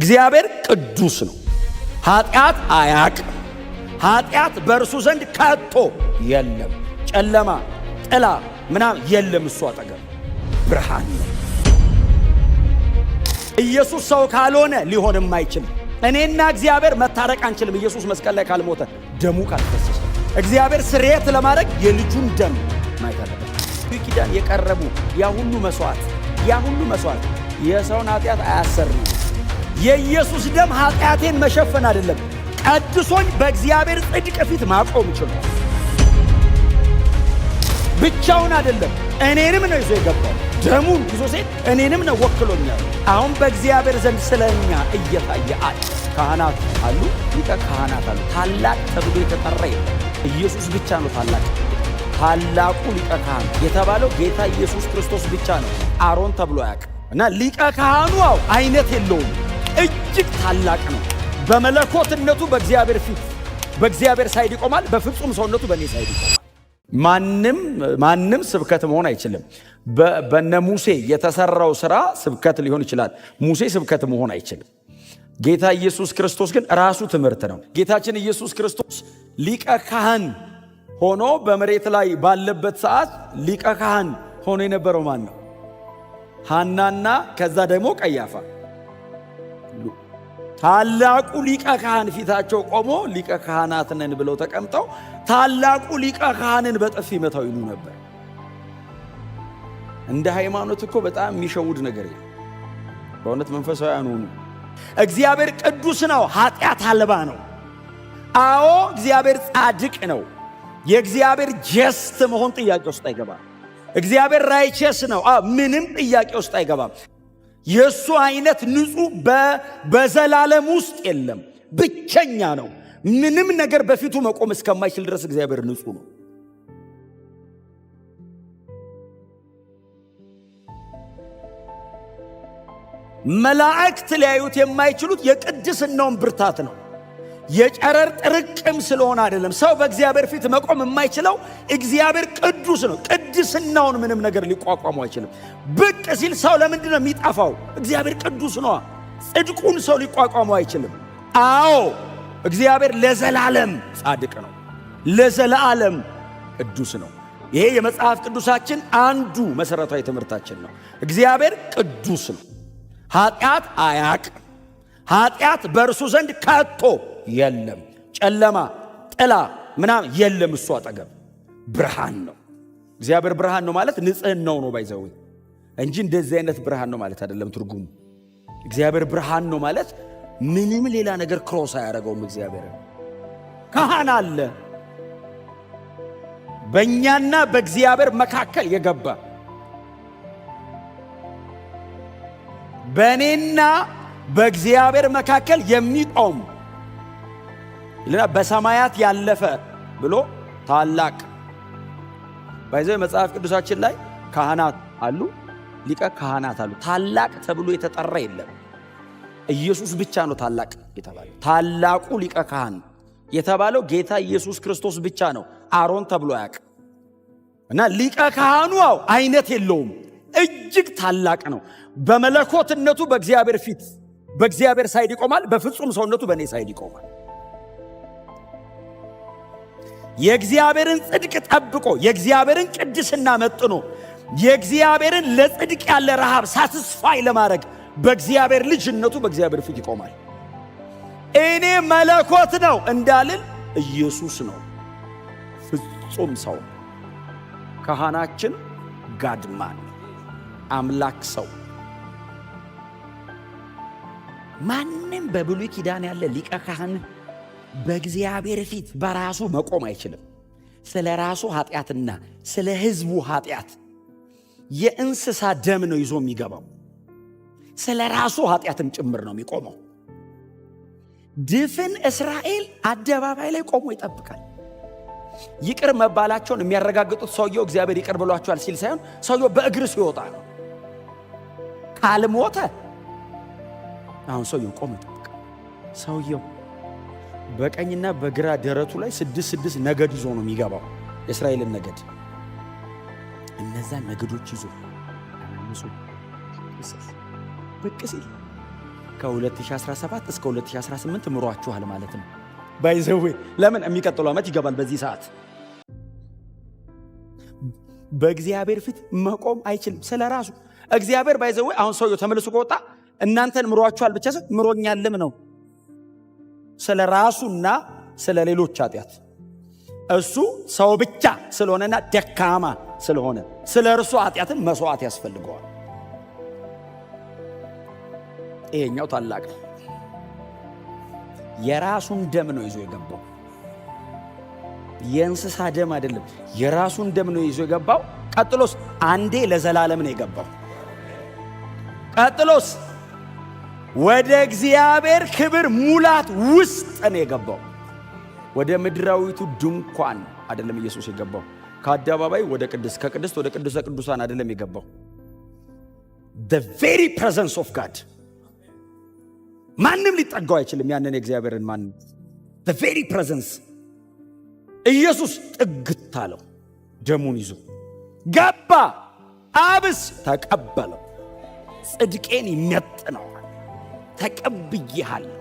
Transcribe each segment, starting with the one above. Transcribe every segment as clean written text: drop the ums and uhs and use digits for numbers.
እግዚአብሔር ቅዱስ ነው። ኃጢአት አያውቅም። ኃጢአት በእርሱ ዘንድ ከቶ የለም። ጨለማ ጥላ ምናምን የለም። እሱ አጠገብ ብርሃን ነው። ኢየሱስ ሰው ካልሆነ ሊሆንም አይችልም። እኔና እግዚአብሔር መታረቅ አንችልም። ኢየሱስ መስቀል ላይ ካልሞተ ደሙ ካልፈሰሰ እግዚአብሔር ስርየት ለማድረግ የልጁን ደም ማይታረቅ ኪዳን የቀረቡ ያ ሁሉ መስዋዕት የሰውን ኃጢአት አያሰርም። የኢየሱስ ደም ኃጢአቴን መሸፈን አይደለም፣ ቀድሶኝ በእግዚአብሔር ጽድቅ ፊት ማቆም ይችላል። ብቻውን አይደለም፣ እኔንም ነው ይዞ የገባው። ደሙን ይዞ ሴት እኔንም ነው ወክሎኛል። አሁን በእግዚአብሔር ዘንድ ስለኛ እየታየ አለ። ካህናት አሉ፣ ሊቀ ካህናት አሉ። ታላቅ ተብሎ የተጠራ የለም። ኢየሱስ ብቻ ነው ታላቅ። ታላቁ ሊቀ ካህን የተባለው ጌታ ኢየሱስ ክርስቶስ ብቻ ነው። አሮን ተብሎ አያውቅም። እና ሊቀ ካህኑ አይነት የለውም፣ እጅግ ታላቅ ነው። በመለኮትነቱ በእግዚአብሔር ፊት በእግዚአብሔር ሳይድ ይቆማል። በፍጹም ሰውነቱ በእኔ ሳይድ ይቆማል። ማንም ስብከት መሆን አይችልም። በነ ሙሴ የተሰራው ስራ ስብከት ሊሆን ይችላል። ሙሴ ስብከት መሆን አይችልም። ጌታ ኢየሱስ ክርስቶስ ግን ራሱ ትምህርት ነው። ጌታችን ኢየሱስ ክርስቶስ ሊቀ ካህን ሆኖ በመሬት ላይ ባለበት ሰዓት ሊቀ ካህን ሆኖ የነበረው ማን ነው? ሐናና ከዛ ደግሞ ቀያፋ። ታላቁ ሊቀ ካህን ፊታቸው ቆሞ ሊቀ ካህናት ነን ብለው ተቀምጠው ታላቁ ሊቀ ካህንን በጥፊ መታው ይሉ ነበር። እንደ ሃይማኖት እኮ በጣም የሚሸውድ ነገር የለም። በእውነት መንፈሳዊ አንሆኑ። እግዚአብሔር ቅዱስ ነው፣ ኃጢአት አልባ ነው። አዎ እግዚአብሔር ጻድቅ ነው። የእግዚአብሔር ጀስት መሆን ጥያቄ ውስጥ አይገባም። እግዚአብሔር ራይቸስ ነው፣ ምንም ጥያቄ ውስጥ አይገባም። የእሱ አይነት ንጹህ በዘላለም ውስጥ የለም። ብቸኛ ነው። ምንም ነገር በፊቱ መቆም እስከማይችል ድረስ እግዚአብሔር ንጹህ ነው። መላእክት ሊያዩት የማይችሉት የቅድስናውን ብርታት ነው። የጨረር ጥርቅም ስለሆነ አይደለም። ሰው በእግዚአብሔር ፊት መቆም የማይችለው እግዚአብሔር ቅዱስ ነው። ቅድስናውን ምንም ነገር ሊቋቋመው አይችልም። ብቅ ሲል ሰው ለምንድን ነው የሚጠፋው? እግዚአብሔር ቅዱስ ነው። ጽድቁን ሰው ሊቋቋመው አይችልም። አዎ እግዚአብሔር ለዘላለም ጻድቅ ነው፣ ለዘላለም ቅዱስ ነው። ይሄ የመጽሐፍ ቅዱሳችን አንዱ መሰረታዊ ትምህርታችን ነው። እግዚአብሔር ቅዱስ ነው። ኃጢአት አያውቅም። ኃጢአት በእርሱ ዘንድ ከቶ የለም። ጨለማ ጥላ ምናምን የለም። እሱ አጠገብ ብርሃን ነው። እግዚአብሔር ብርሃን ነው ማለት ንጽህናው ነው ባይዘው እንጂ እንደዚህ አይነት ብርሃን ነው ማለት አይደለም ትርጉሙ። እግዚአብሔር ብርሃን ነው ማለት ምንም ሌላ ነገር ክሮስ አያደርገውም። እግዚአብሔር ካህን አለ፣ በእኛና በእግዚአብሔር መካከል የገባ በእኔና በእግዚአብሔር መካከል የሚቆም ይልና በሰማያት ያለፈ ብሎ ታላቅ ባይዘው መጽሐፍ ቅዱሳችን ላይ ካህናት አሉ፣ ሊቀ ካህናት አሉ። ታላቅ ተብሎ የተጠራ የለም። ኢየሱስ ብቻ ነው ታላቅ የተባለው። ታላቁ ሊቀ ካህን የተባለው ጌታ ኢየሱስ ክርስቶስ ብቻ ነው። አሮን ተብሎ አያውቅም። እና ሊቀ ካህኑ አይነት የለውም፣ እጅግ ታላቅ ነው። በመለኮትነቱ በእግዚአብሔር ፊት በእግዚአብሔር ሳይድ ይቆማል። በፍጹም ሰውነቱ በእኔ ሳይድ ይቆማል። የእግዚአብሔርን ጽድቅ ጠብቆ የእግዚአብሔርን ቅድስና መጥኖ የእግዚአብሔርን ለጽድቅ ያለ ረሃብ ሳትስፋይ ለማድረግ በእግዚአብሔር ልጅነቱ በእግዚአብሔር ፊት ይቆማል። እኔ መለኮት ነው እንዳልን ኢየሱስ ነው ፍጹም ሰው። ካህናችን ጋድማን አምላክ ሰው። ማንም በብሉይ ኪዳን ያለ ሊቀ ካህን በእግዚአብሔር ፊት በራሱ መቆም አይችልም። ስለ ራሱ ኃጢአትና ስለ ሕዝቡ ኃጢአት የእንስሳ ደም ነው ይዞ የሚገባው። ስለ ራሱ ኃጢአትም ጭምር ነው የሚቆመው። ድፍን እስራኤል አደባባይ ላይ ቆሞ ይጠብቃል። ይቅር መባላቸውን የሚያረጋግጡት ሰውየው እግዚአብሔር ይቅር ብሏቸዋል ሲል ሳይሆን ሰውየው በእግር ሲወጣ ነው። ካልሞተ አሁን ሰውየው ቆሞ ይጠብቃል። ሰውየው በቀኝና በግራ ደረቱ ላይ 6 ነገድ ይዞ ነው የሚገባው። የእስራኤልን ነገድ እነዛን ነገዶች ይዞ ብቅ ሲል ከ2017 እስከ 2018 ምሯችኋል ማለት ነው። ባይዘዌ ለምን የሚቀጥለው ዓመት ይገባል። በዚህ ሰዓት በእግዚአብሔር ፊት መቆም አይችልም ስለራሱ። እግዚአብሔር ባይዘዌ አሁን ሰውየው ተመልሶ ከወጣ እናንተን ምሯችኋል ብቻ ሰ ምሮኛልም ነው ስለራሱና ስለ ሌሎች ኃጢአት። እሱ ሰው ብቻ ስለሆነና ደካማ ስለሆነ ስለ እርሱ ኃጢአትን መስዋዕት ያስፈልገዋል። ይሄኛው ታላቅ ነው። የራሱን ደም ነው ይዞ የገባው፣ የእንስሳ ደም አይደለም። የራሱን ደም ነው ይዞ የገባው። ቀጥሎስ አንዴ ለዘላለም ነው የገባው። ቀጥሎስ ወደ እግዚአብሔር ክብር ሙላት ውስጥ ነው የገባው። ወደ ምድራዊቱ ድንኳን አይደለም ኢየሱስ የገባው። ከአደባባይ ወደ ቅድስት፣ ከቅድስት ወደ ቅዱሰ ቅዱሳን አይደለም የገባው። the very presence of God ማንም ሊጠጋው አይችልም። ያንን የእግዚአብሔርን ማንም the very presence ኢየሱስ ጥግት አለው። ደሙን ይዞ ገባ። አብስ ተቀበለው። ጽድቄን ይመጥነው ተቀብዬሃለሁ።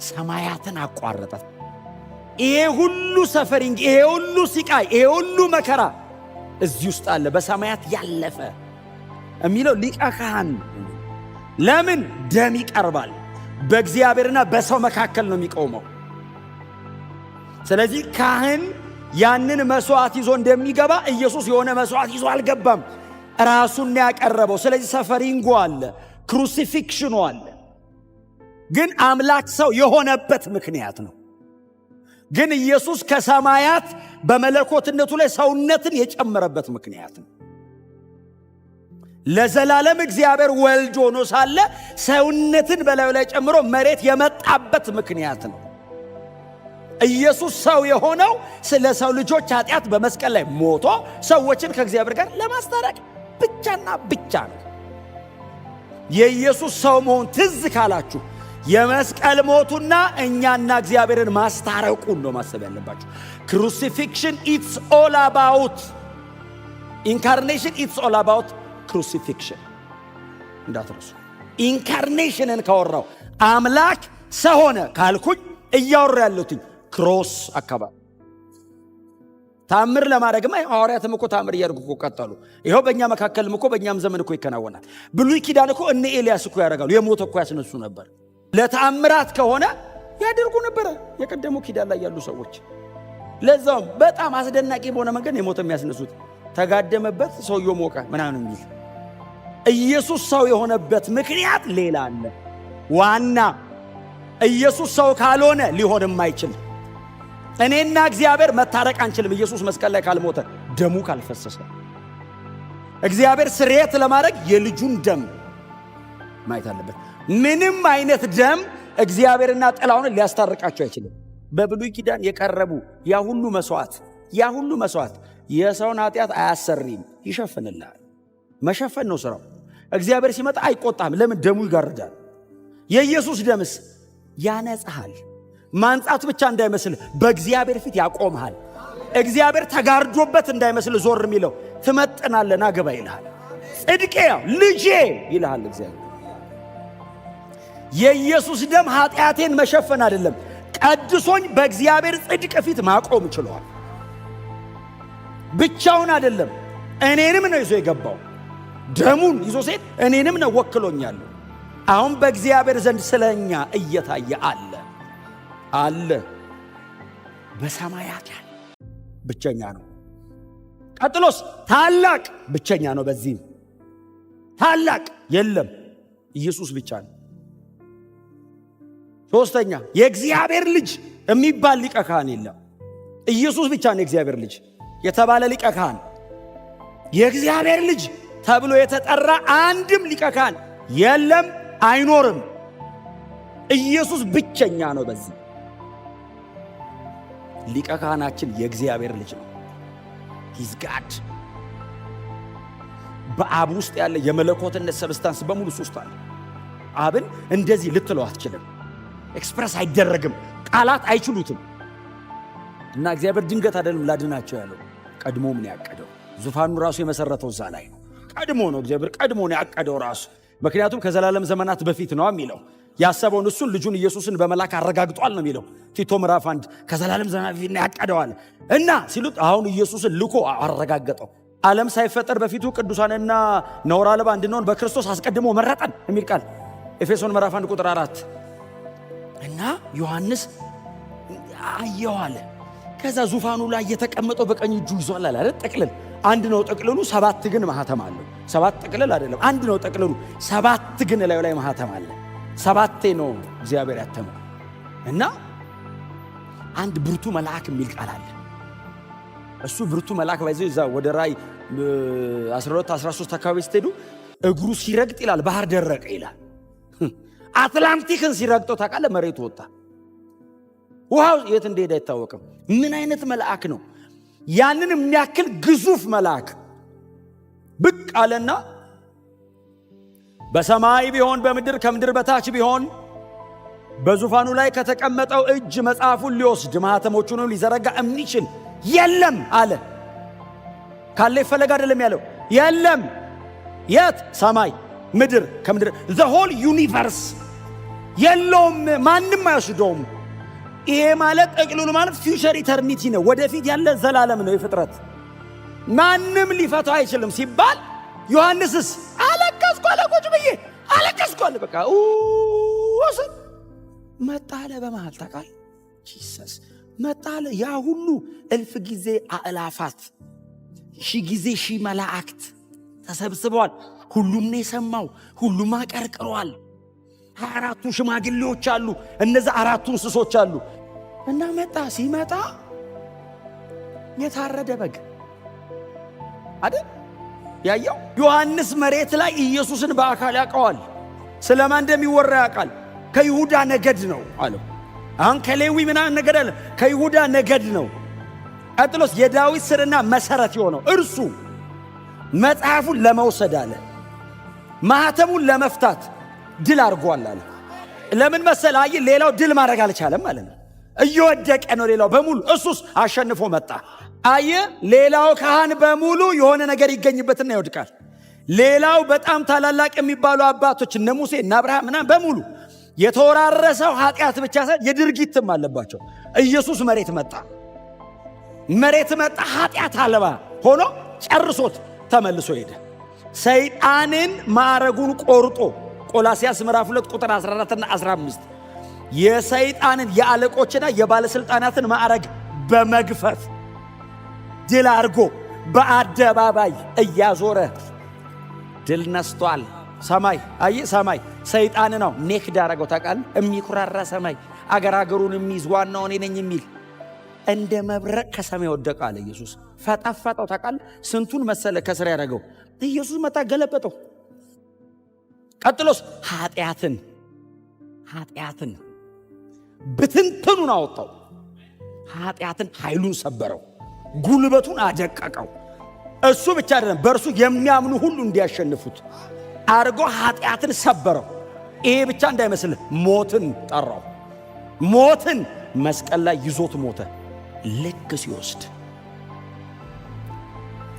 ሰማያትን አቋረጠ። ይሄ ሁሉ ሰፈሪንግ፣ ይሄ ሁሉ ሲቃይ፣ ይሄ ሁሉ መከራ እዚህ ውስጥ አለ። በሰማያት ያለፈ የሚለው ሊቀ ካህን ለምን ደም ይቀርባል? በእግዚአብሔርና በሰው መካከል ነው የሚቆመው። ስለዚህ ካህን ያንን መስዋዕት ይዞ እንደሚገባ ኢየሱስ የሆነ መስዋዕት ይዞ አልገባም፣ ራሱን ያቀረበው። ስለዚህ ሰፈሪንጉ አለ፣ ክሩሲፊክሽኑ አለ። ግን አምላክ ሰው የሆነበት ምክንያት ነው። ግን ኢየሱስ ከሰማያት በመለኮትነቱ ላይ ሰውነትን የጨመረበት ምክንያት ነው። ለዘላለም እግዚአብሔር ወልድ ሆኖ ሳለ ሰውነትን በላዩ ላይ ጨምሮ መሬት የመጣበት ምክንያት ነው። ኢየሱስ ሰው የሆነው ስለ ሰው ልጆች ኃጢአት በመስቀል ላይ ሞቶ ሰዎችን ከእግዚአብሔር ጋር ለማስታረቅ ብቻና ብቻ ነው። የኢየሱስ ሰው መሆን ትዝ ካላችሁ የመስቀል ሞቱና እኛና እግዚአብሔርን ማስታረቁን ነው ማሰብ ያለባችሁ። ክሩሲፊክሽን ኢትስ ኦል አባውት ኢንካርኔሽን፣ ኢትስ ኦል አባውት ክሩሲፊክሽን እንዳትረሱ። ኢንካርኔሽንን ካወራው አምላክ ሰው ሆነ ካልኩኝ እያወራ ያለሁትኝ ክሮስ አካባቢ ታምር ለማድረግማ ሐዋርያትም እኮ ታምር እያደረጉ እኮ ቀጠሉ። ይኸው በእኛ መካከልም እኮ በእኛም ዘመን እኮ ይከናወናል። ብሉይ ኪዳን እኮ እነ ኤልያስ እኮ ያደርጋሉ። የሞተ እኮ ያስነሱ ነበር። ለተአምራት ከሆነ ያደርጉ ነበረ የቀደሙ ኪዳን ላይ ያሉ ሰዎች። ለዛውም በጣም አስደናቂ በሆነ መንገድ የሞተ የሚያስነሱት። ተጋደመበት፣ ሰውየው ሞቀ ምናምን የሚል ኢየሱስ ሰው የሆነበት ምክንያት ሌላ አለ። ዋና ኢየሱስ ሰው ካልሆነ ሊሆን የማይችል እኔና እግዚአብሔር መታረቅ አንችልም። ኢየሱስ መስቀል ላይ ካልሞተ፣ ደሙ ካልፈሰሰ እግዚአብሔር ስርየት ለማድረግ የልጁን ደም ማየት አለበት። ምንም አይነት ደም እግዚአብሔርና ጥላውን ሊያስታርቃቸው አይችልም። በብሉይ ኪዳን የቀረቡ ያ ሁሉ መስዋዕት የሰውን ኃጢአት አያሰሪም፣ ይሸፍንልሃል። መሸፈን ነው ስራው። እግዚአብሔር ሲመጣ አይቆጣም። ለምን? ደሙ ይጋርዳል። የኢየሱስ ደምስ ያነጻሃል። ማንጻት ብቻ እንዳይመስል በእግዚአብሔር ፊት ያቆምሃል። እግዚአብሔር ተጋርዶበት እንዳይመስል ዞር የሚለው ትመጥናለህ፣ ና ግባ ይልሃል። ጽድቄ ልጄ ይልሃል እግዚአብሔር። የኢየሱስ ደም ኃጢአቴን መሸፈን አይደለም፣ ቀድሶኝ በእግዚአብሔር ጽድቅ ፊት ማቆም ችሏል። ብቻውን አይደለም፣ እኔንም ነው ይዞ የገባው። ደሙን ይዞ ሴት እኔንም ነው ወክሎኛለሁ። አሁን በእግዚአብሔር ዘንድ ስለኛ እየታየ አለ በሰማያት ያለ ብቸኛ ነው። ቀጥሎስ ታላቅ ብቸኛ ነው። በዚህም ታላቅ የለም፣ ኢየሱስ ብቻ ነው። ሶስተኛ የእግዚአብሔር ልጅ የሚባል ሊቀ ካህን የለም። ኢየሱስ ብቻ ነው የእግዚአብሔር ልጅ የተባለ ሊቀ ካህን። የእግዚአብሔር ልጅ ተብሎ የተጠራ አንድም ሊቀ ካህን የለም፣ አይኖርም። ኢየሱስ ብቸኛ ነው። በዚህ ሊቀ ካህናችን የእግዚአብሔር ልጅ ነው። ሂዝ ጋድ። በአብ ውስጥ ያለ የመለኮትነት ሰብስታንስ በሙሉ ውስጥ አለ። አብን እንደዚህ ልትለው አትችልም። ኤክስፕረስ አይደረግም። ቃላት አይችሉትም። እና እግዚአብሔር ድንገት አይደለም ላድናቸው ያለው፣ ቀድሞ ምን ያቀደው። ዙፋኑ ራሱ የመሰረተው እዛ ላይ ነው። ቀድሞ ነው እግዚአብሔር ቀድሞ ነው ያቀደው ራሱ። ምክንያቱም ከዘላለም ዘመናት በፊት ነው የሚለው። ያሰበውን እሱን ልጁን ኢየሱስን በመላክ አረጋግጧል ነው የሚለው ቲቶ ምዕራፍ 1 ከዘላለም ዘመን በፊት ያቀደዋል እና ሲሉት አሁን ኢየሱስን ልኮ አረጋገጠው። ዓለም ሳይፈጠር በፊቱ ቅዱሳንና ነውር አልባ እንድንሆን በክርስቶስ አስቀድሞ መረጠን የሚል ቃል ኤፌሶን ምዕራፍ 1 ቁጥር 4 እና ዮሐንስ አየው አለ። ከዛ ዙፋኑ ላይ የተቀመጠው በቀኝ እጁ ይዟል አለ አይደል? ጥቅልል አንድ ነው ጥቅልሉ፣ 7 ግን ማህተም አለው። 7 ጥቅልል አይደለም፣ አንድ ነው ጥቅልሉ፣ 7 ግን ላይ ማህተም አለ። 7 ነው እግዚአብሔር ያተመው እና አንድ ብርቱ መልአክ የሚል ቃል አለ። እሱ ብርቱ መልአክ ባይዘው እዛ ወደ ራእይ 12 13 አካባቢ ስትሄዱ እግሩ ሲረግጥ ይላል ባህር ደረቀ ይላል። አትላንቲክን ሲረግጠው ታውቃለህ፣ መሬቱ ወጣ። ውሃው የት እንደሄደ አይታወቅም። ምን አይነት መልአክ ነው? ያንን የሚያክል ግዙፍ መልአክ ብቅ አለና በሰማይ ቢሆን በምድር ከምድር በታች ቢሆን በዙፋኑ ላይ ከተቀመጠው እጅ መጽሐፉን ሊወስድ ማኅተሞቹንም ሊዘረጋ የሚችል የለም አለ። ካለ ይፈለግ አይደለም ያለው፣ የለም። የት? ሰማይ ምድር ከምድር the whole universe የለውም፣ ማንም አይወስደውም። ይሄ ማለት ጠቅልሉ ማለት ፊውቸር ኢተርኒቲ ነው፣ ወደፊት ያለ ዘላለም ነው። የፍጥረት ማንም ሊፈታው አይችልም ሲባል ዮሐንስስ አለቀስኩ አለ። ቁጭ ብዬ አለቀስኩ አለ። በቃ መጣለ በመሃል ታውቃል ጂሰስ መጣለ። ያ ሁሉ እልፍ ጊዜ አእላፋት ሺህ ጊዜ ሺህ መላእክት ተሰብስበዋል። ሁሉም ነው የሰማው፣ ሁሉም አቀርቅሯል። 24ቱ ሽማግሌዎች አሉ፣ እነዛ 4ቱ እንስሶች አሉ እና መጣ። ሲመጣ የታረደ በግ አይደል ያየው። ዮሐንስ መሬት ላይ ኢየሱስን በአካል ያውቀዋል። ስለማን እንደሚወራ ያውቃል። ከይሁዳ ነገድ ነው አለው። አሁን ከሌዊ ምናምን ነገድ አለ፣ ከይሁዳ ነገድ ነው። ቀጥሎስ የዳዊት ስርና መሰረት የሆነው እርሱ መጽሐፉን ለመውሰድ አለ፣ ማኅተሙን ለመፍታት ድል አድርጓል አለ። ለምን መሰለ? አይ ሌላው ድል ማድረግ አልቻለም ማለት ነው። እየወደቀ ነው ሌላው በሙሉ፣ እሱስ አሸንፎ መጣ። አይ ሌላው ካህን በሙሉ የሆነ ነገር ይገኝበትና ይወድቃል። ሌላው በጣም ታላላቅ የሚባሉ አባቶች እነ ሙሴ እና አብርሃም ምናምን በሙሉ የተወራረሰው ኃጢአት ብቻ ሳይሆን የድርጊትም አለባቸው። ኢየሱስ መሬት መጣ፣ ኃጢአት አልባ ሆኖ ጨርሶት ተመልሶ ሄደ። ሰይጣንን ማዕረጉን ቆርጦ ቆላስያስ ምዕራፍ 2 ቁጥር 14 እና 15 የሰይጣንን የአለቆችና የባለስልጣናትን ማዕረግ በመግፈፍ ድል አድርጎ በአደባባይ እያዞረ ድል ነስቷል። ሰማይ ሰማይ ሰይጣን ነው ኔክድ አደረገው ታውቃለህ። የሚኩራራ ሰማይ አገሩን የሚይዝ ዋናው እኔ ነኝ የሚል እንደ መብረቅ ከሰማይ ወደቀ አለ ኢየሱስ። ፈጣፈጠው ታውቃለህ። ስንቱን መሰለ ከስር ያደረገው ኢየሱስ መጣ፣ ገለበጠው። ቀጥሎስ ኃጢአትን ብትንትኑን አወጣው። ኃጢአትን ኃይሉን ሰበረው፣ ጉልበቱን አደቀቀው። እሱ ብቻ አይደለም፣ በእርሱ የሚያምኑ ሁሉ እንዲያሸንፉት አርጎ ኃጢአትን ሰበረው። ይሄ ብቻ እንዳይመስልህ ሞትን ጠራው። ሞትን መስቀል ላይ ይዞት ሞተ። ልክ ሲወስድ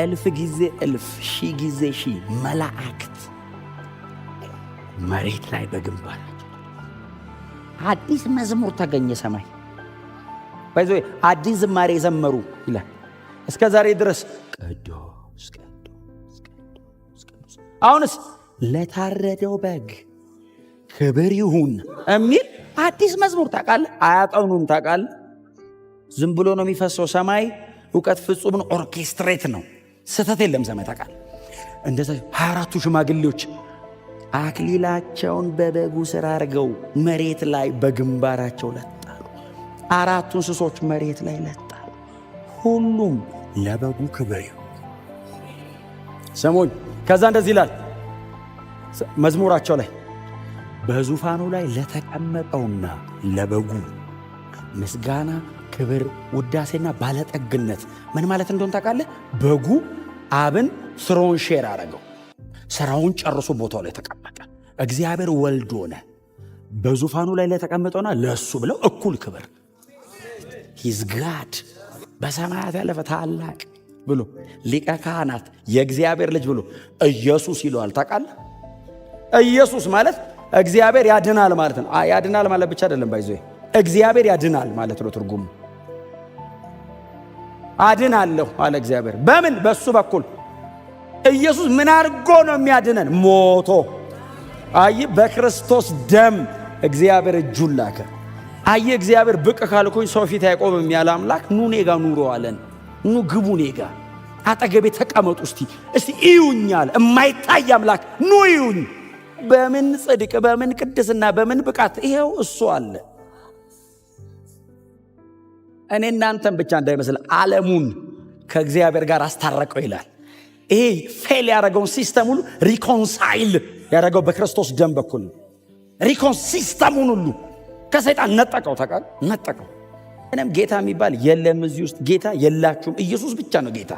እልፍ ጊዜ እልፍ ሺህ ጊዜ ሺህ መላእክት መሬት ላይ በግንባራቸው አዲስ መዝሙር ተገኘ። ሰማይ ባይዞ አዲስ ዝማሬ ዘመሩ ይላል። እስከ ዛሬ ድረስ ቅዱስ ቅዱስ ቅዱስ ቅዱስ። አሁንስ ለታረደው በግ ክብር ይሁን የሚል አዲስ መዝሙር ታውቃለህ። አያጠኑም ታውቃለህ። ዝም ብሎ ነው የሚፈሰው። ሰማይ ዕውቀት ፍጹም ነው፣ ኦርኬስትሬት ነው፣ ስህተት የለም ሰማይ ታውቃለህ። እንደዛ 24ቱ ሽማግሌዎች አክሊላቸውን በበጉ ስር አድርገው መሬት ላይ በግንባራቸው ለጣሉ። 4ቱ እንስሶች መሬት ላይ ለጣሉ። ሁሉም ለበጉ ክብር ይሁን። ሰሞን ከዛ እንደዚህ ይላል መዝሙራቸው ላይ በዙፋኑ ላይ ለተቀመጠውና ለበጉ ምስጋና፣ ክብር፣ ውዳሴና ባለጠግነት ምን ማለት እንደሆነ ታውቃለህ? በጉ አብን ስራውን ሼር አረገው። ስራውን ጨርሶ ቦታው ላይ ተቀመጠ። እግዚአብሔር ወልድ ሆነ። በዙፋኑ ላይ ለተቀመጠውና ለሱ ብለው እኩል ክብር ሂዝ ጋድ በሰማያት ያለፈ ታላቅ ብሎ ሊቀ ካህናት የእግዚአብሔር ልጅ ብሎ ኢየሱስ ይለዋል። ታውቃለህ? ኢየሱስ ማለት እግዚአብሔር ያድናል ማለት ነው። ያድናል ማለት ብቻ አይደለም ባይዞ እግዚአብሔር ያድናል ማለት ነው ትርጉሙ። አድናለሁ አለ እግዚአብሔር። በምን? በሱ በኩል። ኢየሱስ ምን አድርጎ ነው የሚያድነን? ሞቶ። በክርስቶስ ደም እግዚአብሔር እጁን ላከ። እግዚአብሔር ብቅ ካልኩኝ ሰው ፊት አይቆምም ያለ አምላክ ኑ ኔጋ ኑሮ አለን። ኑ ግቡ ኔጋ አጠገቤ ተቀመጡ እስቲ እዩኛል። የማይታይ አምላክ ኑ እዩኝ። በምን ጽድቅ፣ በምን ቅድስና፣ በምን ብቃት? ይሄው እሱ አለ። እኔ እናንተም ብቻ እንዳይመስል ዓለሙን ከእግዚአብሔር ጋር አስታረቀው ይላል። ይሄ ፌል ያደረገውን ሲስተም ሁሉ ሪኮንሳይል ያደረገው በክርስቶስ ደም በኩል ነው። ሲስተሙን ሁሉ ከሰይጣን ነጠቀው። ታውቃለህ? ነጠቀው። ምንም ጌታ የሚባል የለም እዚህ ውስጥ። ጌታ የላችሁም። ኢየሱስ ብቻ ነው ጌታ።